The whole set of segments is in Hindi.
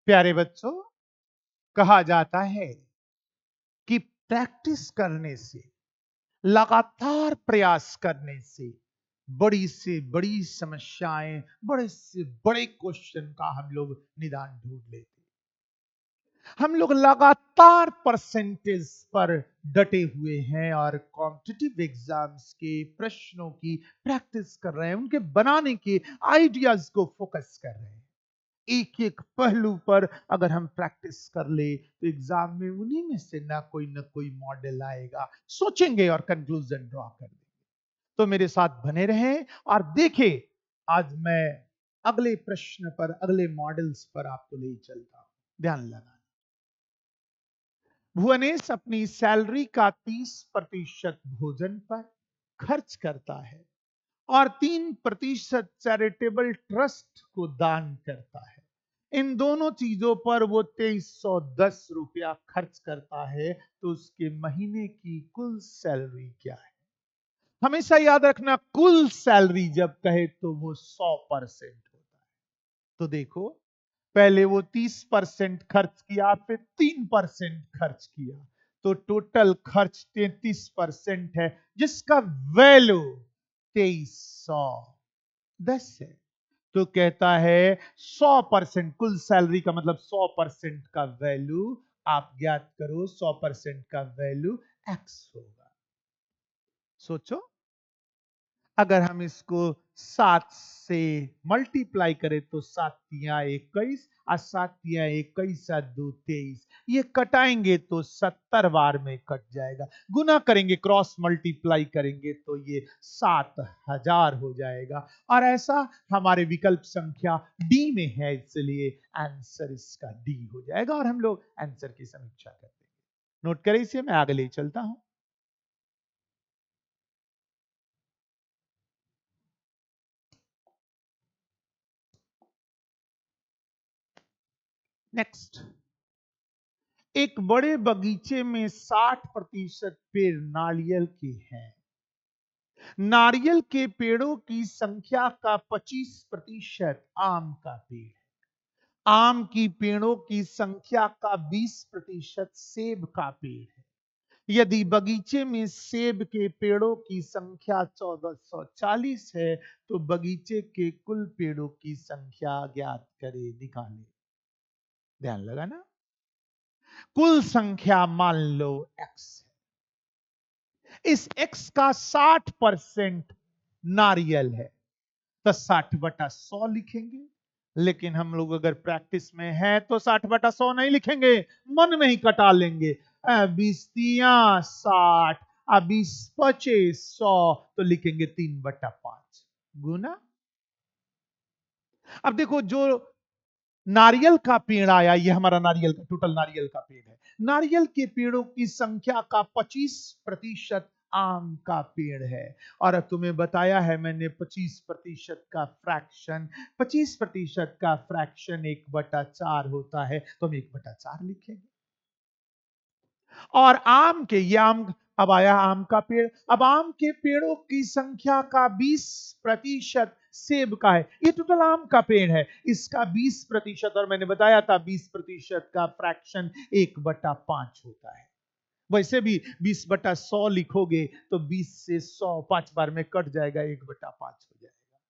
प्यारे बच्चों, कहा जाता है कि प्रैक्टिस करने से, लगातार प्रयास करने से बड़ी से बड़ी समस्याएं, बड़े से बड़े क्वेश्चन का हम लोग निदान ढूंढ लेते हैं। हम लोग लगातार परसेंटेज पर डटे हुए हैं और कॉम्पिटिटिव एग्जाम्स के प्रश्नों की प्रैक्टिस कर रहे हैं, उनके बनाने के आइडियाज को फोकस कर रहे हैं। एक एक पहलू पर अगर हम प्रैक्टिस कर ले तो एग्जाम में उन्हीं में से ना कोई मॉडल आएगा, सोचेंगे और कंक्लूजन ड्रॉ कर देंगे। तो मेरे साथ बने रहें और देखें, आज मैं अगले प्रश्न पर, अगले मॉडल्स पर आपको ले चलता हूं। ध्यान लगा। भुवनेश अपनी सैलरी का 30% भोजन पर खर्च करता है और 3% चैरिटेबल ट्रस्ट को दान करता है। इन दोनों चीजों पर वो 2310 रुपया खर्च करता है, तो उसके महीने की कुल सैलरी क्या है? हमेशा याद रखना, कुल सैलरी जब कहे तो वो 100% होता है। तो देखो, पहले वो 30% खर्च किया, फिर 3% खर्च किया, तो टोटल खर्च 33% है, जिसका वैल्यू 2310 है। तो कहता है 100%, कुल सैलरी का मतलब 100% का वैल्यू आप ज्ञात करो। 100% का वैल्यू एक्स होगा। सोचो, अगर हम इसको 7 से मल्टीप्लाई करें तो 7×3=21 और 7×21=23। ये कटाएंगे तो 70 बार में कट जाएगा। गुना करेंगे, क्रॉस मल्टीप्लाई करेंगे तो ये 7000 हो जाएगा। और ऐसा हमारे विकल्प संख्या डी में है, इसलिए आंसर इसका डी हो जाएगा और हम लोग आंसर की समीक्षा कर देंगे। नोट करें इसे, मैं आगे ले चलता हूं। नेक्स्ट, एक बड़े बगीचे में 60% पेड़ नारियल के हैं। नारियल के पेड़ों की संख्या का 25% आम का पेड़ है। आम की पेड़ों की संख्या का 20% सेब का पेड़ है। यदि बगीचे में सेब के पेड़ों की संख्या 1440 है, तो बगीचे के कुल पेड़ों की संख्या ज्ञात करें, निकालें। ध्यान लगा ना, कुल संख्या मान लो x है। इस x का 60% नारियल है, तो 60/100 लिखेंगे। लेकिन हम लोग अगर प्रैक्टिस में हैं तो 60/100 नहीं लिखेंगे, मन में ही कटा लेंगे। 20×3=60, 20×5=100, तो लिखेंगे 3/5 गुना। अब देखो, जो नारियल का पेड़ आया, ये हमारा नारियल का, टोटल नारियल का पेड़ है। नारियल के पेड़ों की संख्या का 25% आम का पेड़ है। और अब तुम्हें बताया है मैंने 25% का फ्रैक्शन, 25% का फ्रैक्शन 1/4 होता है, तो हम 1/4 लिखेंगे। और आम के, ये आम, अब आया आम का पेड़। अब आम के पेड़ों की संख्या का 20% सेब का है। ये टोटल आम का पेड़ है, इसका 20%, और मैंने बताया था 20% का फ्रैक्शन 1/5 होता है। वैसे भी 20/100 लिखोगे तो 20 से 100 5 बार में कट जाएगा, 1/5 हो जाएगा।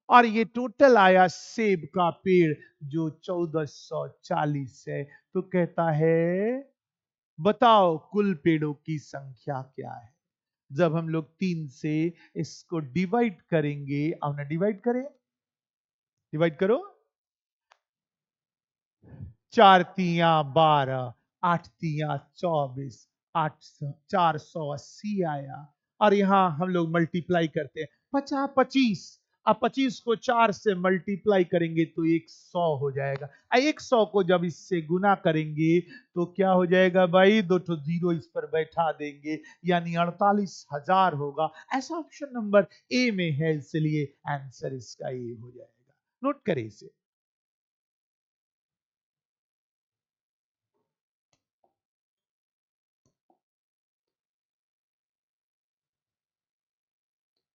और ये टोटल आया सेब का पेड़, जो 1440 है। तो कहता है, बताओ कुल पेड़ों की संख्या क्या है? जब हम लोग 3 से इसको डिवाइड करेंगे, अब ना डिवाइड करें, डिवाइड करो, 4×3=12, 8×3=24, 480 आया। और यहां हम लोग मल्टीप्लाई करते हैं, 50×25। अब 25 को 4 से मल्टीप्लाई करेंगे तो 100 हो जाएगा। 100 को जब इससे गुना करेंगे तो क्या हो जाएगा भाई? 2 तो जीरो इस पर बैठा देंगे, यानी 48,000 होगा। ऐसा ऑप्शन नंबर ए में है, इसलिए आंसर इसका ए हो जाएगा। नोट करें इसे।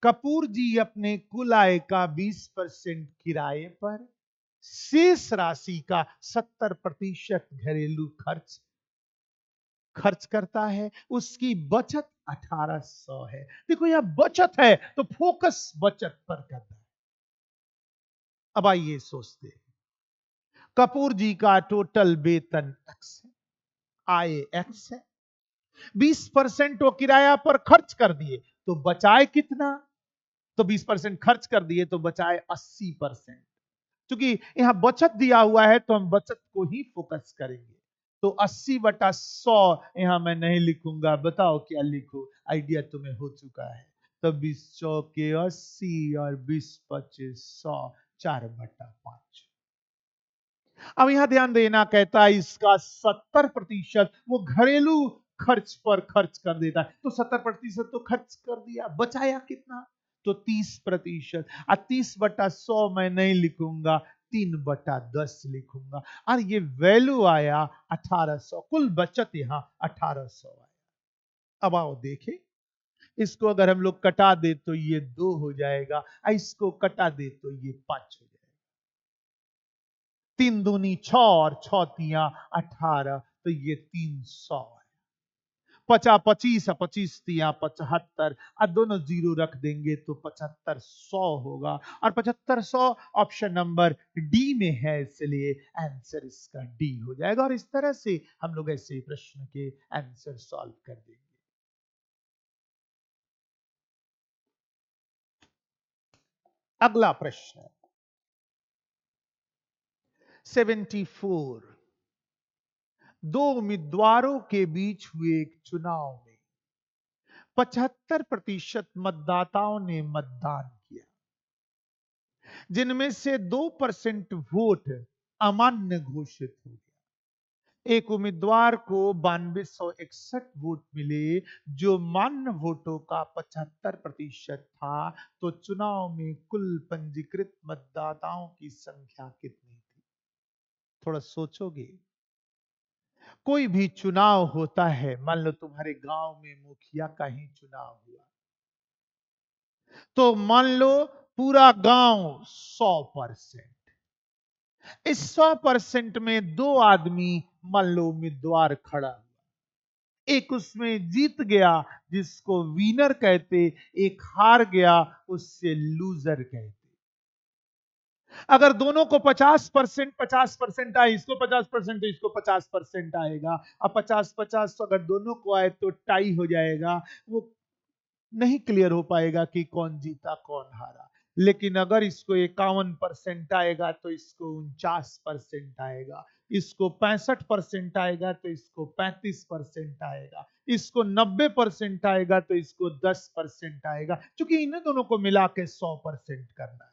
कपूर जी अपने कुल आय का 20% किराए पर, शेष राशि का 70% घरेलू खर्च खर्च करता है, उसकी बचत 1800 है। देखो यह बचत है तो फोकस बचत पर करना है। अब आइए सोचते हैं, कपूर जी का टोटल वेतन एक्स है, आय एक्स है, 20% वो किराया पर खर्च कर दिए तो बचाए कितना? तो 20% खर्च कर दिए तो बचाए 80%। क्योंकि यहां बचत दिया हुआ है तो हम बचत को ही फोकस करेंगे। तो 80/100 यहां मैं नहीं लिखूंगा, बताओ क्या लिखूं? आइडिया तुम्हें हो चुका है। तो 20 × 80 और 20×25 100, 4/5। अब यहां ध्यान देना, कहता है इसका 70% वो घरेलू खर्च पर खर्च कर देता है। तो 70% तो खर्च कर दिया, बचाया कितना? तो 30%। 30/100 मैं नहीं लिखूंगा, 3/10 लिखूंगा। और ये वैल्यू आया 1800, कुल बचत यहां 1800 आया। अब आओ देखें, इसको अगर हम लोग कटा दे तो ये 2 हो जाएगा, और इसको कटा दे तो ये 5 हो जाएगा। 3 दूनी 6 और 6 तिया 18, तो ये 300 है। 50 25 और 25 तिया 75, और दोनों जीरो रख देंगे तो 7500 होगा। और 7500 ऑप्शन नंबर डी में है, इसलिए आंसर इसका डी हो जाएगा। और इस तरह से हम लोग ऐसे प्रश्न के आंसर सॉल्व कर देंगे। अगला प्रश्न 74। दो उम्मीदवारों के बीच हुए एक चुनाव में 75% मतदाताओं ने मतदान किया, जिनमें से 2% वोट अमान्य घोषित हो गया। एक उम्मीदवार को 9261 वोट मिले, जो मान्य वोटों का 75% था। तो चुनाव में कुल पंजीकृत मतदाताओं की संख्या कितनी थी? थोड़ा सोचोगे। कोई भी चुनाव होता है, मान लो तुम्हारे गांव में मुखिया का ही चुनाव हुआ, तो मान लो पूरा गांव 100%, इस 100% में दो आदमी मान लो उम्मीदवार खड़ा हुआ, एक उसमें जीत गया जिसको विनर कहते, एक हार गया उससे लूजर कहते। अगर दोनों को 50% 50% आए, इसको 50% इसको 50% आएगा, अब 50-50 अगर दोनों को आए तो टाई हो जाएगा, वो नहीं क्लियर हो पाएगा कि कौन जीता कौन हारा। लेकिन अगर इसको 51% आएगा तो इसको 49% आएगा, इसको 65% आएगा तो इसको 35% आएगा, इसको 90% आएगा तो इसको 10% आएगा, क्योंकि इन्हें दोनों को मिला के 100% करना है।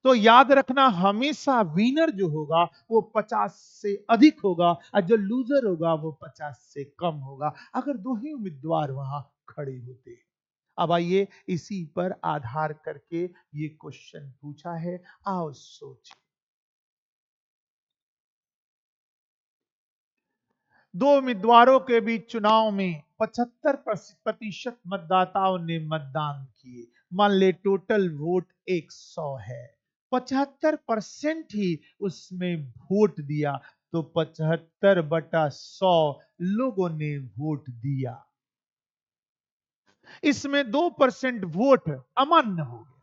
तो याद रखना, हमेशा विनर जो होगा वो 50 से अधिक होगा, और जो लूजर होगा वो 50 से कम होगा, अगर दो ही उम्मीदवार वहां खड़े होते हैं। अब आइए इसी पर आधार करके ये क्वेश्चन पूछा है, आओ सोचिए। दो उम्मीदवारों के बीच चुनाव में 75% मतदाताओं ने मतदान किए। मान ले टोटल वोट 100 है, 75% ही उसमें वोट दिया, तो 75/100 लोगों ने वोट दिया। इसमें 2% वोट अमान्य हो गया,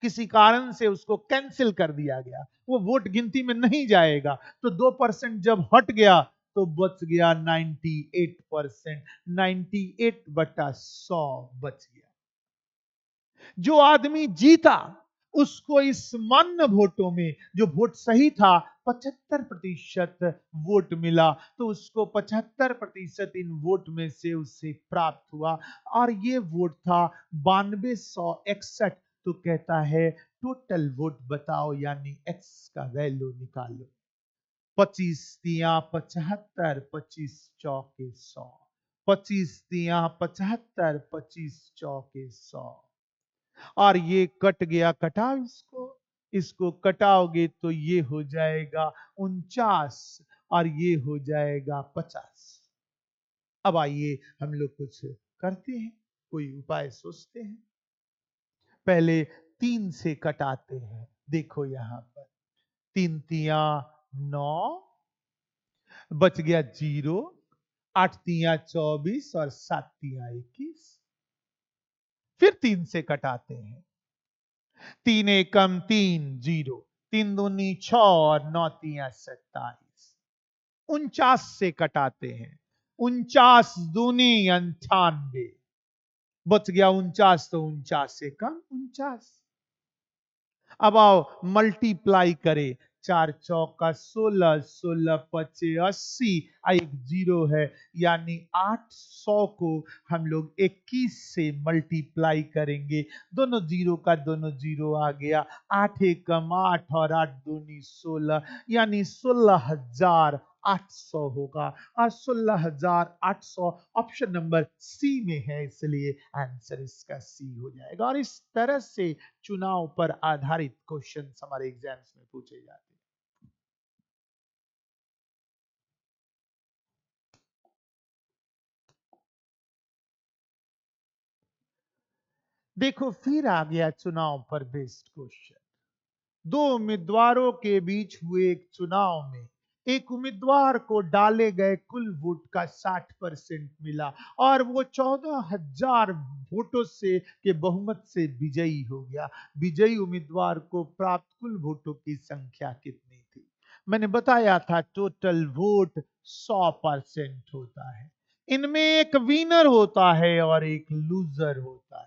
किसी कारण से उसको कैंसिल कर दिया गया, वो वोट गिनती में नहीं जाएगा। तो 2% जब हट गया तो बच गया 98%, 98/100 बच गया। जो आदमी जीता उसको इस मान्य वोटों में, जो वोट सही था, 75% वोट मिला, तो उसको 75% इन वोट में से उसे प्राप्त हुआ। और ये वोट था 9261। तो कहता है टोटल वोट बताओ, यानी एक्स का वैल्यू निकालो। 25 तिया 75, 25 चौके 100, 25 तिया 75, 25 चौके 100। और ये कट गया, कटाओ इसको, इसको कटाओगे तो ये हो जाएगा 49, और ये हो जाएगा 50। अब आइए हम लोग कुछ करते हैं, कोई उपाय सोचते हैं। पहले 3 से कटाते हैं। देखो यहां पर तीन तिया 9, बच गया 0, 8 तिया 24 और 7 तिया 21। फिर 3 से कटाते हैं। 3 एकम 3, 0, 3 दूनी 6 और 9 तिया 27। 49 से कटाते हैं। 49 दूनी 98, बच गया 49, तो 49 एकम 49। अब आओ मल्टीप्लाई करें। 4 चौका 16, 16 पचे 80, एक 0 है, यानी 800 को हम लोग 21 से मल्टीप्लाई करेंगे। दोनों जीरो का दोनों जीरो आ गया। 8 एकम 8 और 8 दूनी 16, यानी 16,800 होगा। और 16,800 ऑप्शन नंबर सी में है, इसलिए आंसर इसका सी हो जाएगा। और इस तरह से चुनाव पर आधारित क्वेश्चन हमारे एग्जाम्स में पूछे जाते हैं। देखो, फिर आ गया चुनाव पर बेस्ड क्वेश्चन। दो उम्मीदवारों के बीच हुए एक चुनाव में एक उम्मीदवार को डाले गए कुल वोट का 60% मिला और वो 14,000 वोटों से के बहुमत से विजयी हो गया। विजयी उम्मीदवार को प्राप्त कुल वोटों की संख्या कितनी थी? मैंने बताया था टोटल वोट 100% होता है। इनमें एक विनर होता है और एक लूजर होता है।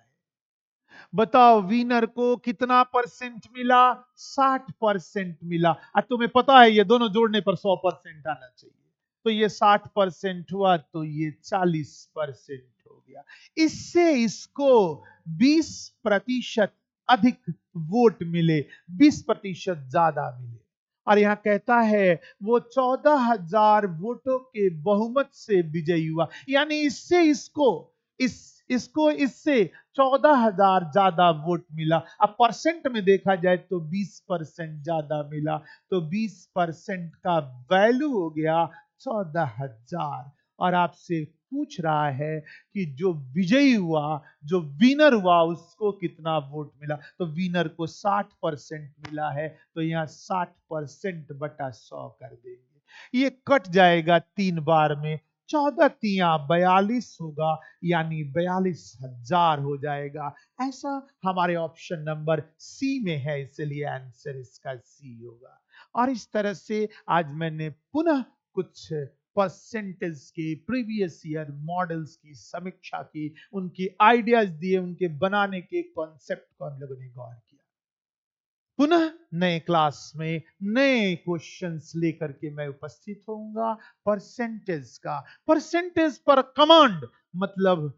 बताओ, विनर को कितना परसेंट मिला? 60% मिला। अब तुम्हें पता है ये दोनों जोड़ने पर 100% आना चाहिए, तो ये 60% हुआ, तो ये 40% हो गया। इससे इसको 20% अधिक वोट मिले, 20% ज्यादा मिले। और यहां कहता है वो 14,000 वोटों के बहुमत से विजयी हुआ, यानी इससे इसको इससे 14,000 ज्यादा वोट मिला। अब परसेंट में देखा जाए तो 20% ज्यादा मिला, तो 20% का वैल्यू हो गया 14,000। और आपसे पूछ रहा है कि जो विजयी हुआ, जो विनर हुआ, उसको कितना वोट मिला? तो विनर को 60% मिला है, तो यहां 60% बटा 100 कर देंगे। ये कट जाएगा 3 बार में। 14 तिया 42 होगा, यानी 42,000 हो जाएगा। ऐसा हमारे ऑप्शन नंबर सी में है, इसलिए आंसर इसका सी होगा। और इस तरह से आज मैंने पुनः कुछ परसेंटेज के प्रीवियस ईयर मॉडल्स की समीक्षा की, उनके आइडियाज दिए, उनके बनाने के कॉन्सेप्ट को हम लोगों ने गौर किया। पुनः नए क्लास में नए क्वेश्चंस लेकर के मैं उपस्थित होऊंगा। परसेंटेज पर कमांड मतलब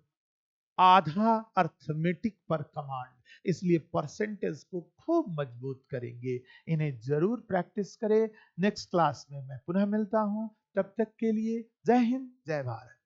आधा अर्थमेटिक पर कमांड, इसलिए परसेंटेज को खूब मजबूत करेंगे। इन्हें जरूर प्रैक्टिस करें। नेक्स्ट क्लास में मैं पुनः मिलता हूं। तब तक के लिए जय हिंद, जय भारत।